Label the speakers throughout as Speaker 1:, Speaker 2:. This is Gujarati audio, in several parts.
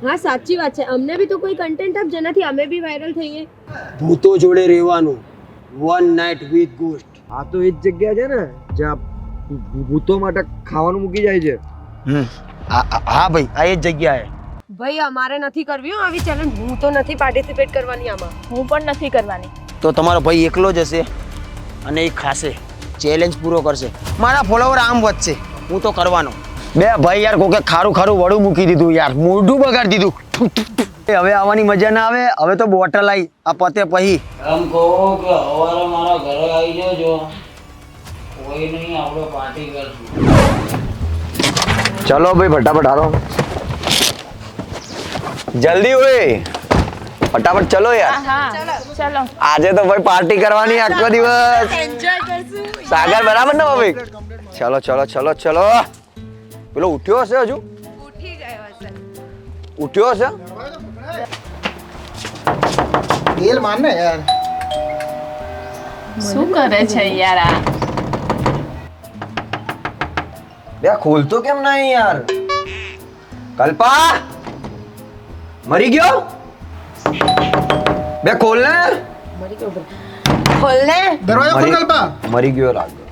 Speaker 1: હા સાચી વાત છે, અમને બી તો કોઈ કન્ટેન્ટ આપ જેનાથી અમે બી વાયરલ થઈએ.
Speaker 2: ભૂતો જોડે રહેવાનું, વન નાઇટ વિથ ગોસ્ટ.
Speaker 3: આ તો એ જ જગ્યા છે ને જ્યાં ભૂતો માટે ખાવાનું મૂકી જાય છે.
Speaker 2: હા ભાઈ, આ એ જ જગ્યા છે.
Speaker 1: ભાઈ અમારે નથી કરવી હો આવી ચેલેન્જ, હું તો નથી પાર્ટિસિપેટ કરવાની આમાં.
Speaker 4: હું પણ નથી કરવાની.
Speaker 2: તો તમારો ભાઈ એકલો જ હશે અને એ ખાશે, ચેલેન્જ પૂરો કરશે, મારા ફોલોવર આમ વધશે, હું તો કરવાનો. બે ભાઈ યાર કોકે ખારું ખારું વડું મૂકી દીધું યાર, મોઢું બગાડી દીધું. હવે આવવાની મજા ના આવે, હવે તો બોટલ આવી આ પતે પછી.
Speaker 5: એમ કહો કે સવારે મારા ઘરે આવી જજો, કોઈ નહીં આપણે પાર્ટી કરશું.
Speaker 3: ચલો ભાઈ ફટાફટ હાલો, જલ્દી હોય, ફટાફટ ચલો યાર.
Speaker 4: હા ચલો.
Speaker 3: આજે તો ભાઈ પાર્ટી કરવાની આખો દિવસ.
Speaker 1: એન્જોય કરશું.
Speaker 3: સાગર બરાબર ને ભાઈ? ચલો ચલો ચલો ચલો. પેલો ઉઠ્યો હશે હજુ?
Speaker 1: ઉઠી ગયો હશે.
Speaker 3: ઉઠ્યો હશે?
Speaker 6: તેલ માર ને યાર.
Speaker 4: શું કરે છે યાર આ?
Speaker 3: બે ખોલતો કેમ નહીં યાર? કલ્પા મરી ગયો? બે ખોલ ને.
Speaker 1: ખોલ ને.
Speaker 6: દરવાજો ખોલ કલ્પા.
Speaker 3: મરી ગયો લાગે.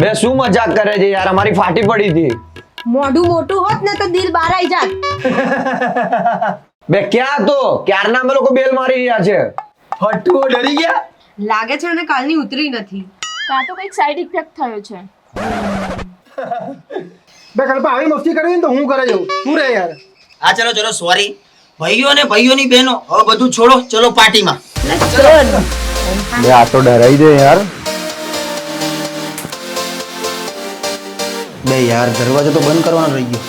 Speaker 3: બે શું મજાક કરે છે યાર, અમારી ફાટી પડી હતી.
Speaker 1: મોઢું મોટું હોત ને તો દિલ બહાર આવી જાત.
Speaker 3: બે ક્યાં તો ક્યારના અમે લોકો બેલ મારી રહ્યા છે. ફટકો ડરી ગયા.
Speaker 1: લાગે છે અને કાલની ઉતરી નથી.
Speaker 4: કાં તો કંઈક સાઈડ ઇફેક્ટ થયો છે.
Speaker 6: બે કલ્પા આવી મસ્તી કરવી ને તો હું કરે જાઉં. શું રે યાર.
Speaker 5: હા ચલો ચલો, સોરી ભાઈઓ અને ભાઈઓની બહેનો, હવે બધું છોડો, ચલો પાર્ટીમાં.
Speaker 3: બે આ તો ડરાઈ દે યાર.
Speaker 2: બે યાર દરવાજો તો બંધ કરવાનો રહી ગયો.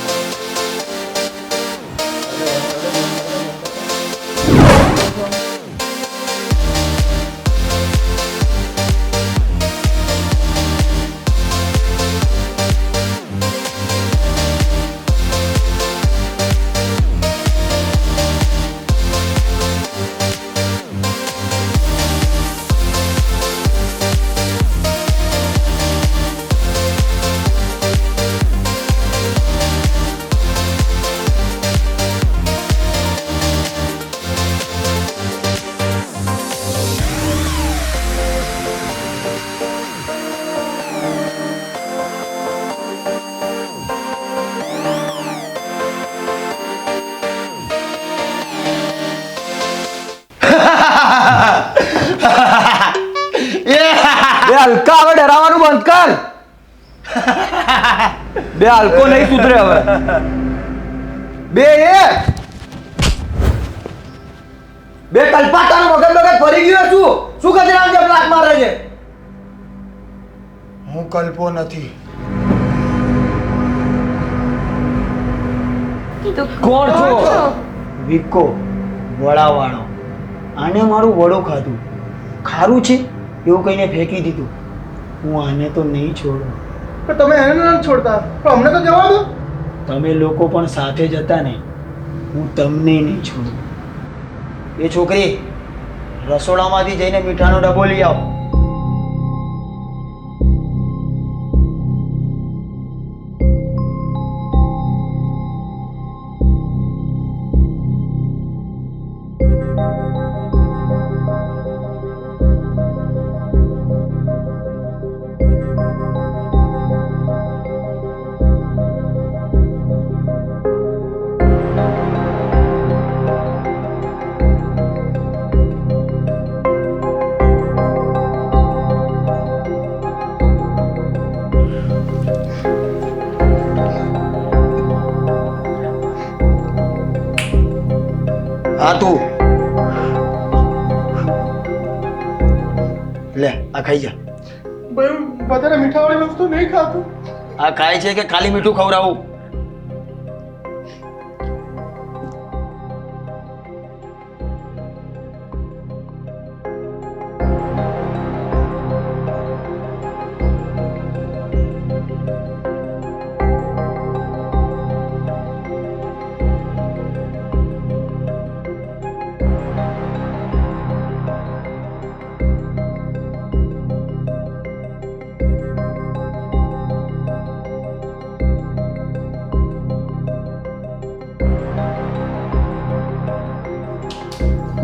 Speaker 3: બે હલકા હવે ડરાવાનું બંધ કર. બે હલકો નહીં સુધરે હવે. બે બે કલ્પા તારો મગજ મગજ ફરી ગયો છું. શું ગજરામ જેમ લાત મારે છે?
Speaker 6: હું કલ્પો નથી.
Speaker 3: કોણ છો?
Speaker 5: વિકો વડાવાળો, આને મારું વડો ખાધું, ખારું છે એવું કહીને ફેંકી દીધું. હું આને તો નહીં છોડું.
Speaker 6: પણ તમે એને નથી છોડતા, પણ અમને તો જવા દો.
Speaker 5: તમે લોકો પણ સાથે જ હતા ને, હું તમને નહીં છોડું. એ છોકરી, રસોડામાંથી જઈને મીઠાનો ડબ્બો લઈ આવો. હા તું લે, આ ખાઈ જા.
Speaker 6: ભાઈ વધારે મીઠાવાળી વસ્તુ નહીં ખાતું.
Speaker 5: આ ખાય છે કે ખાલી મીઠું ખવડાવું?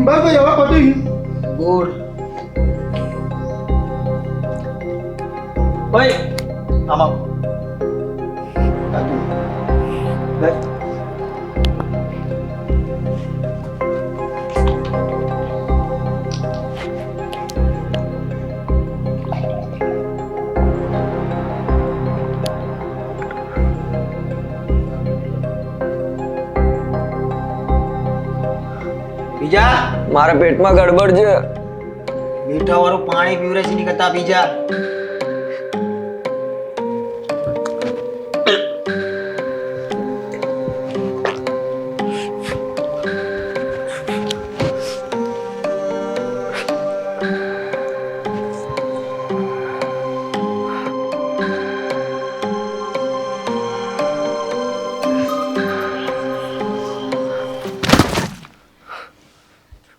Speaker 6: બસ ભાઈ હવે પતી ગયું.
Speaker 5: ગુડ. ઓય આમાં આ તું. બસ. બીજા
Speaker 3: મારા પેટમાં ગડબડ છે.
Speaker 5: મીઠા વાળું પાણી પીવરે છે ની કરતા બીજા.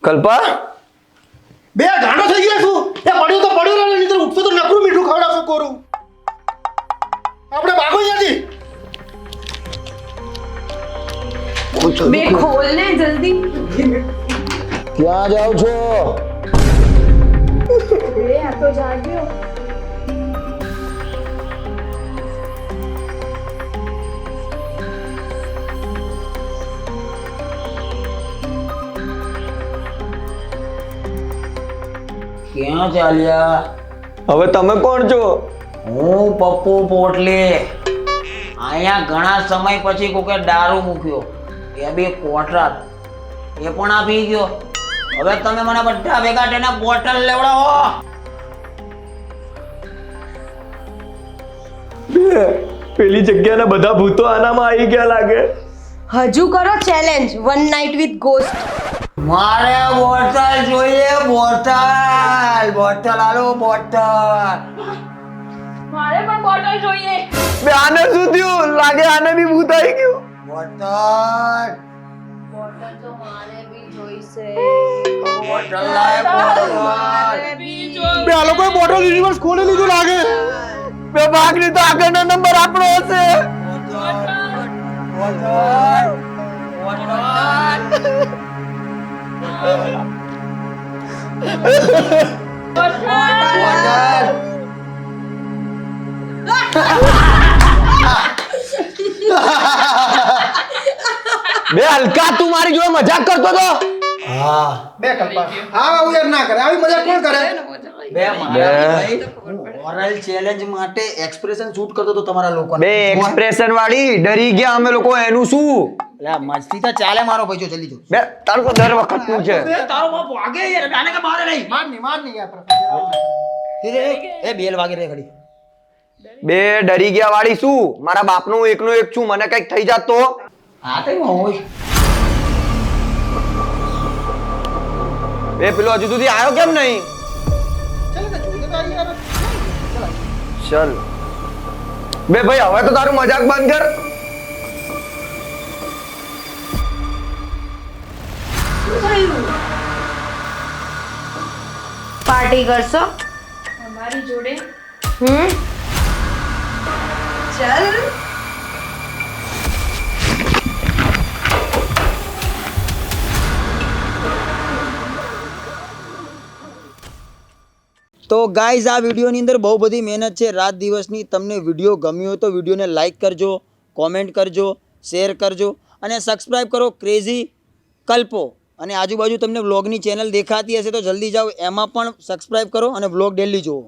Speaker 3: કલ્પા
Speaker 6: બે ગાંડો થઈ ગયા છું. એ પડ્યું તો પડ્યું રહે, નહીં તો ઉઠશો તો નકરું મીઠું ખવડાવશો કોરું. આપણે ભાગો અહીંયાથી.
Speaker 1: બે ખોલ ને જલ્દી.
Speaker 3: ક્યાં જાવ છો?
Speaker 4: બે આ તો જાગ્યો.
Speaker 5: ક્યાં ચાલ્યા?
Speaker 3: હવે તમે કોણ છો?
Speaker 5: હું પપ્પુ પોટલે. અહીંયા ઘણા સમય પછી કોકે દારૂ મૂક્યો, એ બી કોટરાત, એ પણ આ પી ગયો. હવે તમે મને બધા ભેગા થઈને બોટલ લેવડાવો.
Speaker 3: પેલી જગ્યાના બધા ભૂતો આનામાં આવી ગયા લાગે.
Speaker 1: હજુ કરો challenge one night with ghost.
Speaker 5: મારે બોટલ જોઈએ, બોટલ. બોટલ આલો, બોટલ.
Speaker 4: મારે પણ બોટલ જોઈએ.
Speaker 3: બે આને શું થયું? લાગે આને બી ભૂત આવી ગયું.
Speaker 5: બોટલ.
Speaker 1: બોટલ તો મારે બી જોઈશે.
Speaker 5: બોટલ લાય, બોટલ.
Speaker 6: બે આ લોકોએ બોટલ યુનિવર્સ ખોલી લીધું લાગે.
Speaker 3: બે ભાગ નહીં તો આગળનો નંબર આપણો હશે.
Speaker 5: બોટલ. બોટલ. બોટલ.
Speaker 3: બે હલકા તું મારી જોડે મજાક કરતો તો.
Speaker 5: હા.
Speaker 6: બે કલ્પા આવું યાર ના કરે. આવી મજા કોણ કરે?
Speaker 5: બે મારા ભાઈ ઓરલ ચેલેન્જ માટે એક્સપ્રેશન શૂટ કરતો તો તમારા લોકો.
Speaker 3: બે એક્સપ્રેશન વાળી ડરી ગયા અમે લોકો. એનું શું?
Speaker 5: એટલે મસ્તી તો ચાલે મારો ભાઈ. જો જલ્દી જો.
Speaker 3: બે તારું તો દર વખત નું છે.
Speaker 5: તારો બાપ વાગે યાર, ગાને કે મારે નહીં.
Speaker 6: માર નહીં યાર.
Speaker 5: એ બેલ વાગે રે ઘડી.
Speaker 3: બે ડરી ગયા વાળી શું? મારા બાપનું એકનો એક છું, મને કઈક થઈ જાત તો.
Speaker 5: હા તો એમાં હોય.
Speaker 3: બે પેલો હજુ સુધી આવ્યો કેમ નહીં?
Speaker 6: ચાલ તો જોઈએ તો આવી યાર.
Speaker 3: ચલ બે ભાઈ હવે તો તારું મજાક બંધ કર.
Speaker 1: પાર્ટી કરશો?
Speaker 4: અમારી જોડે
Speaker 1: ચાલ.
Speaker 2: તો ગાઈઝ આ વિડીયોની અંદર બહુ બધી મહેનત છે, રાત દિવસની. તમને વિડીયો ગમ્યો હોય તો વિડીયોને લાઇક કરજો, કોમેન્ટ કરજો, શેર કરજો અને સબસ્ક્રાઈબ કરો ક્રેઝી કલ્પો. અને આજુબાજુ તમને વ્લોગની ચેનલ દેખાતી હશે તો જલ્દી જાઓ, એમાં પણ સબસ્ક્રાઈબ કરો અને વ્લોગ ડેલી જુઓ.